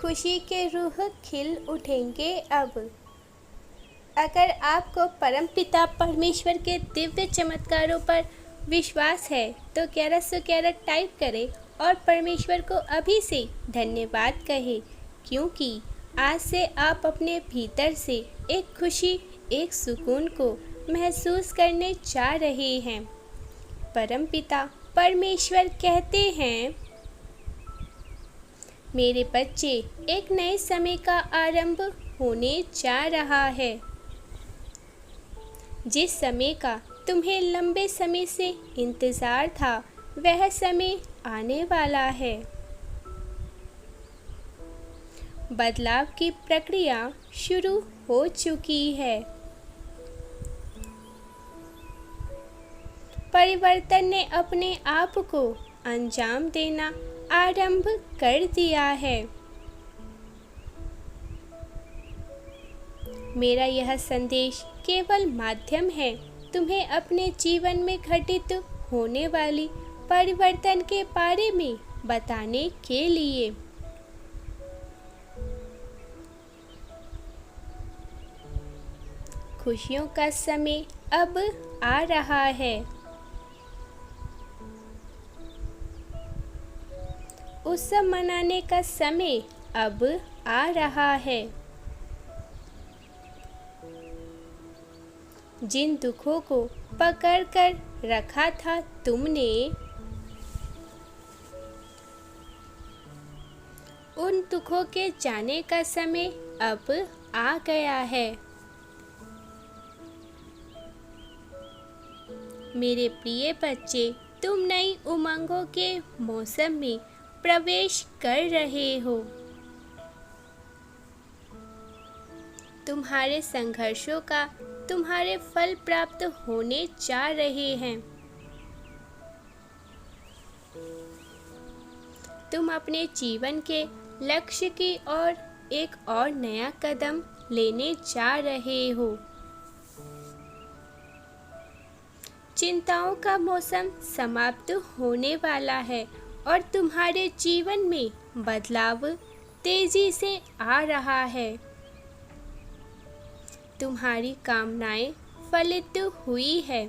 खुशी के रूह खिल उठेंगे अब। अगर आपको परमपिता परमेश्वर के दिव्य चमत्कारों पर विश्वास है तो 1111 टाइप करें और परमेश्वर को अभी से धन्यवाद कहें, क्योंकि आज से आप अपने भीतर से एक खुशी, एक सुकून को महसूस करने जा रहे हैं। परमपिता परमेश्वर कहते हैं, मेरे बच्चे, एक नए समय का आरंभ होने जा रहा है। जिस समय का तुम्हें लंबे समय से इंतज़ार था, वह समय आने वाला है। बदलाव की प्रक्रिया शुरू हो चुकी है। परिवर्तन ने अपने आप को अंजाम देना आरंभ कर दिया है। मेरा यह संदेश केवल माध्यम है तुम्हें अपने जीवन में घटित होने वाली परिवर्तन के बारे में बताने के लिए। खुशियों का समय अब आ रहा है। उत्सव मनाने का समय अब आ रहा है। जिन दुखों को पकड़ कर रखा था तुमने, उन दुखों के जाने का समय अब आ गया है। मेरे प्रिय बच्चे, तुम नई उमंगों के मौसम में प्रवेश कर रहे हो। तुम्हारे संघर्षों का तुम्हारे फल प्राप्त होने जा रहे हैं। तुम अपने जीवन के लक्ष्य की ओर एक और नया कदम लेने जा रहे हो। चिंताओं का मौसम समाप्त होने वाला है और तुम्हारे जीवन में बदलाव तेजी से आ रहा है। तुम्हारी कामनाएं फलित हुई है।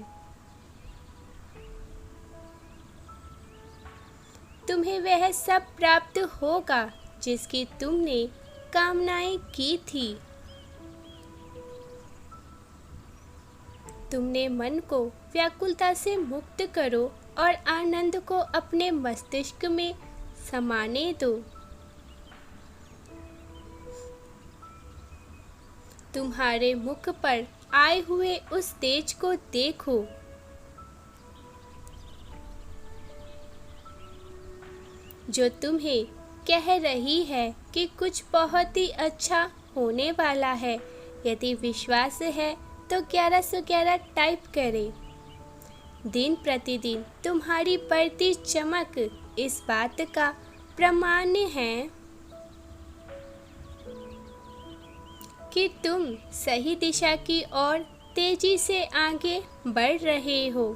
तुम्हें वह सब प्राप्त होगा जिसकी तुमने कामनाएं की थी। तुमने मन को व्याकुलता से मुक्त करो और आनंद को अपने मस्तिष्क में समाने दो। तुम्हारे मुख पर आए हुए उस तेज को देखो। जो तुम्हें कह रही है कि कुछ बहुत ही अच्छा होने वाला है। यदि विश्वास है तो 1111 टाइप करें। दिन प्रतिदिन तुम्हारी बढ़ती चमक इस बात का प्रमाण है कि तुम सही दिशा की ओर तेजी से आगे बढ़ रहे हो।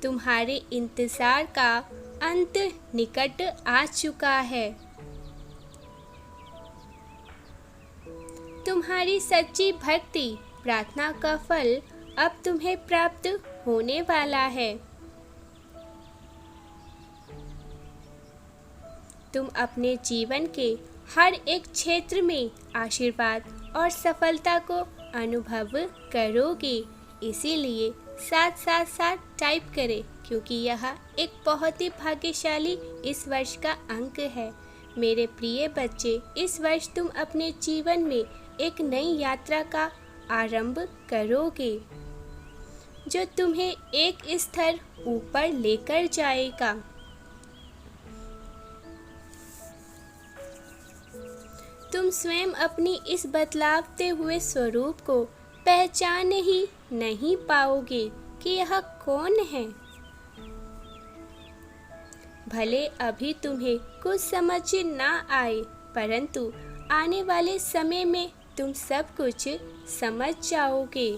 तुम्हारे इंतजार का अंत निकट आ चुका है। तुम्हारी सच्ची भक्ति प्रार्थना का फल अब तुम्हें प्राप्त होने वाला है। तुम अपने जीवन के हर एक क्षेत्र में आशीर्वाद और सफलता को अनुभव करोगे। इसीलिए 777 टाइप करें, क्योंकि यह एक बहुत ही भाग्यशाली इस वर्ष का अंक है। मेरे प्रिय बच्चे, इस वर्ष तुम अपने जीवन में एक नई यात्रा का आरंभ करोगे जो तुम्हें एक स्तर ऊपर लेकर जाएगा। तुम स्वयं अपनी इस बदलावते हुए स्वरूप को पहचान ही नहीं पाओगे कि यह कौन है। भले अभी तुम्हें कुछ समझ ना आए, परंतु आने वाले समय में तुम सब कुछ समझ जाओगे।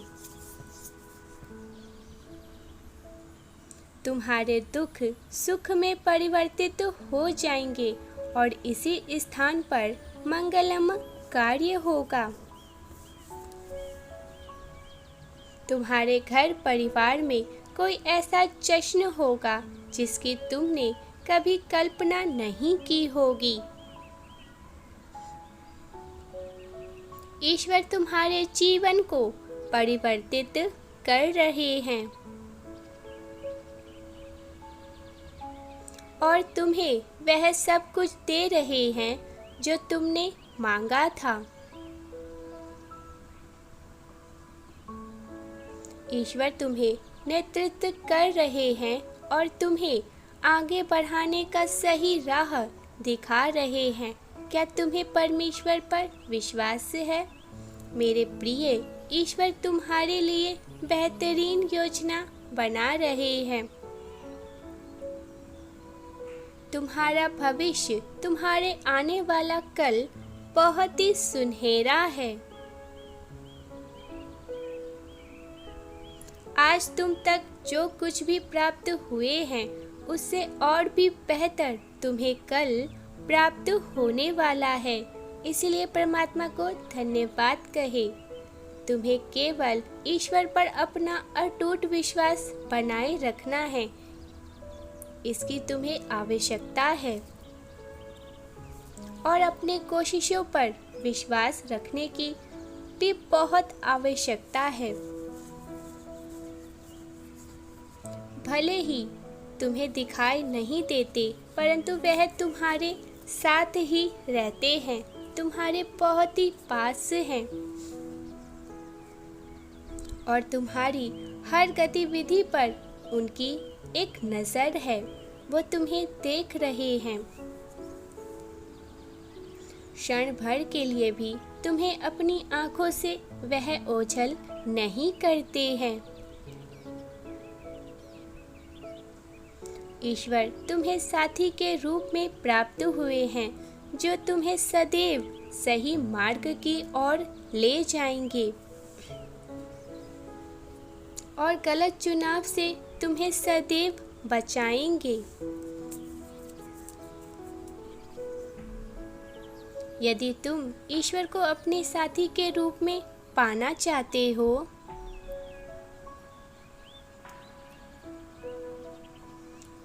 तुम्हारे दुख सुख में परिवर्तित हो जाएंगे और इसी स्थान पर मंगलम कार्य होगा। तुम्हारे घर परिवार में कोई ऐसा जश्न होगा जिसकी तुमने कभी कल्पना नहीं की होगी। ईश्वर तुम्हारे जीवन को परिवर्तित कर रहे हैं और तुम्हें वह सब कुछ दे रहे हैं जो तुमने मांगा था। ईश्वर तुम्हें नेतृत्व कर रहे हैं और तुम्हें आगे बढ़ाने का सही राह दिखा रहे हैं। क्या तुम्हें परमेश्वर पर विश्वास है? मेरे प्रिय, ईश्वर तुम्हारे लिए बेहतरीन योजना बना रहे हैं। तुम्हारा भविष्य, तुम्हारे आने वाला कल बहुत ही सुनहरा है। आज तुम तक जो कुछ भी प्राप्त हुए हैं उससे और भी बेहतर तुम्हें कल प्राप्त होने वाला है। इसलिए परमात्मा को धन्यवाद कहे। तुम्हें केवल ईश्वर पर अपना अटूट विश्वास बनाए रखना है, इसकी तुम्हें आवश्यकता है और अपने कोशिशों पर विश्वास रखने की भी बहुत आवश्यकता है। भले ही तुम्हें दिखाई नहीं देते, परंतु वह तुम्हारे साथ ही रहते हैं, तुम्हारे बहुत ही पास हैं और तुम्हारी हर गतिविधि पर उनकी एक नज़र है। वो तुम्हें देख रहे हैं। क्षण भर के लिए भी तुम्हें अपनी आंखों से वह ओझल नहीं करते हैं। ईश्वर तुम्हें साथी के रूप में प्राप्त हुए हैं जो तुम्हें सदैव सही मार्ग की ओर ले जाएंगे और गलत चुनाव से तुम्हें सदैव बचाएंगे। यदि तुम ईश्वर को अपने साथी के रूप में पाना चाहते हो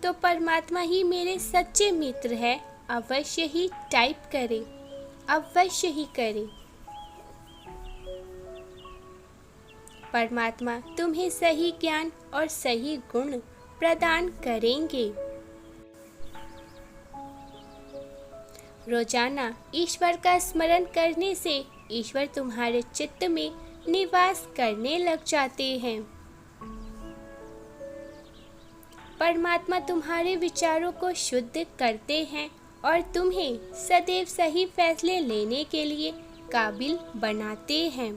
तो परमात्मा ही मेरे सच्चे मित्र है। अवश्य ही टाइप करें, अवश्य ही करें। परमात्मा तुम्हें सही ज्ञान और सही गुण प्रदान करेंगे। रोजाना ईश्वर का स्मरण करने से ईश्वर तुम्हारे चित्त में निवास करने लग जाते हैं। परमात्मा तुम्हारे विचारों को शुद्ध करते हैं और तुम्हें सदैव सही फैसले लेने के लिए काबिल बनाते हैं।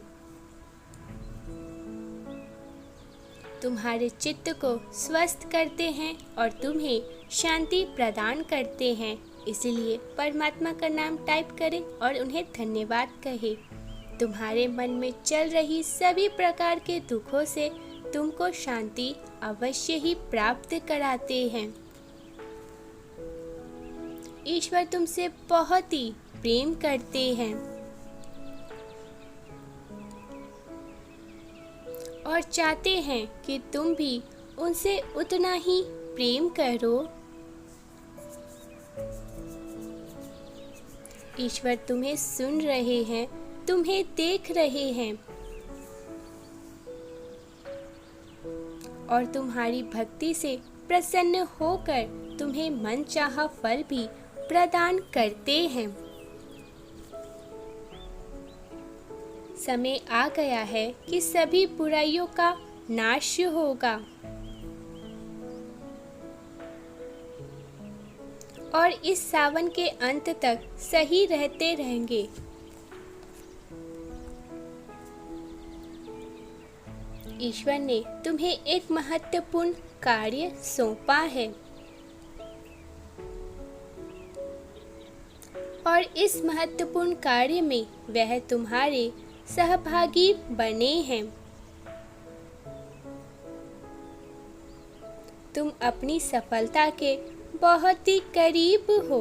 तुम्हारे चित्त को स्वस्थ करते हैं और तुम्हें शांति प्रदान करते हैं। इसलिए परमात्मा का नाम टाइप करें और उन्हें धन्यवाद कहें। तुम्हारे मन में चल रही सभी प्रकार के दुखों से तुमको शांति अवश्य ही प्राप्त कराते हैं। ईश्वर तुमसे बहुत ही प्रेम करते हैं और चाहते हैं कि तुम भी उनसे उतना ही प्रेम करो। ईश्वर तुम्हें सुन रहे हैं, तुम्हें देख रहे हैं और तुम्हारी भक्ति से प्रसन्न होकर तुम्हें मनचाहा फल भी प्रदान करते हैं। समय आ गया है कि सभी बुराइयों का नाश होगा और इस सावन के अंत तक सही रहते रहेंगे। ईश्वर ने तुम्हें एक महत्वपूर्ण कार्य सौंपा है और इस महत्वपूर्ण कार्य में वह तुम्हारे सहभागी बने हैं। तुम अपनी सफलता के बहुत ही करीब हो।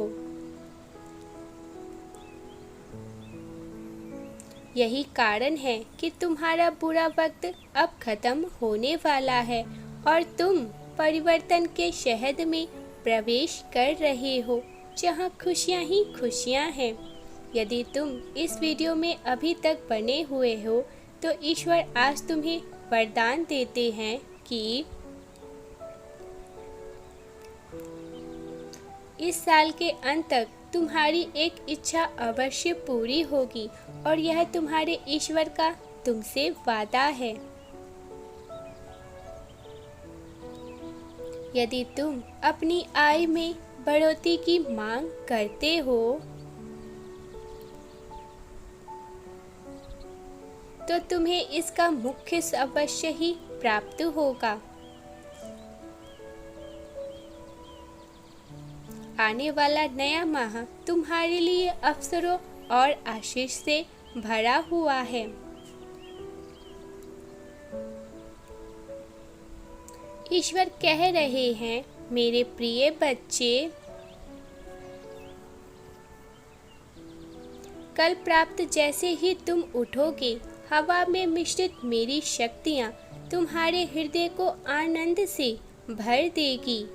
यही कारण है कि तुम्हारा बुरा वक्त अब खत्म होने वाला है और तुम परिवर्तन के शहद में प्रवेश कर रहे हो, जहां खुशियां ही खुशियां हैं। यदि तुम इस वीडियो में अभी तक बने हुए हो तो ईश्वर आज तुम्हें वरदान देते हैं कि इस साल के अंत तक तुम्हारी एक इच्छा अवश्य पूरी होगी और यह तुम्हारे ईश्वर का तुमसे वादा है। यदि तुम अपनी आय में बढ़ोतरी की मांग करते हो तो तुम्हें इसका मुख्य अवश्य ही प्राप्त होगा। आने वाला नया माह तुम्हारे लिए अवसरों और आशीष से भरा हुआ है। ईश्वर कह रहे हैं, मेरे प्रिय बच्चे, कल प्राप्त जैसे ही तुम उठोगे, हवा में मिश्रित मेरी शक्तियाँ तुम्हारे हृदय को आनंद से भर देगी।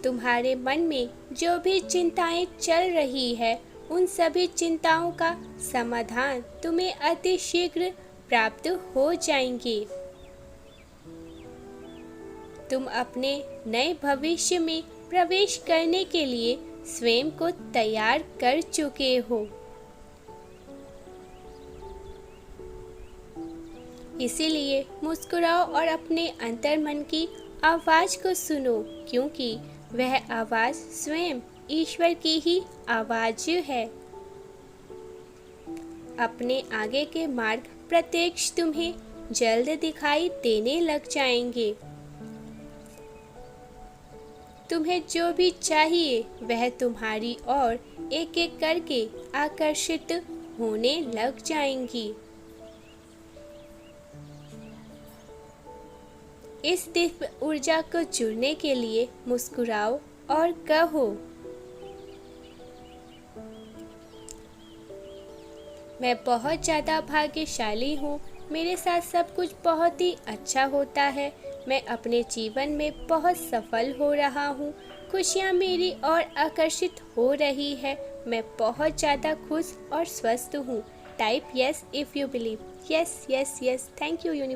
तुम्हारे मन में जो भी चिंताएं चल रही है, उन सभी चिंताओं का समाधान तुम्हें अति शीघ्र प्राप्त हो जाएंगे। तुम अपने नए भविष्य में प्रवेश करने के लिए स्वयं को तैयार कर चुके हो। इसीलिए मुस्कुराओ और अपने अंतर्मन की आवाज को सुनो, क्योंकि वह आवाज स्वयं ईश्वर की ही आवाज है। अपने आगे के मार्ग प्रत्यक्ष तुम्हें जल्द दिखाई देने लग जाएंगे। तुम्हें जो भी चाहिए वह तुम्हारी ओर एक एक करके आकर्षित होने लग जाएंगी। इस दिव्य ऊर्जा को जुड़ने के लिए मुस्कुराओ और कहो, मैं बहुत ज़्यादा भाग्यशाली हूँ, मेरे साथ सब कुछ बहुत ही अच्छा होता है, मैं अपने जीवन में बहुत सफल हो रहा हूँ, खुशियाँ मेरी ओर आकर्षित हो रही है, मैं बहुत ज़्यादा खुश और स्वस्थ हूँ। Type yes if you believe. Yes yes yes. Thank you universe.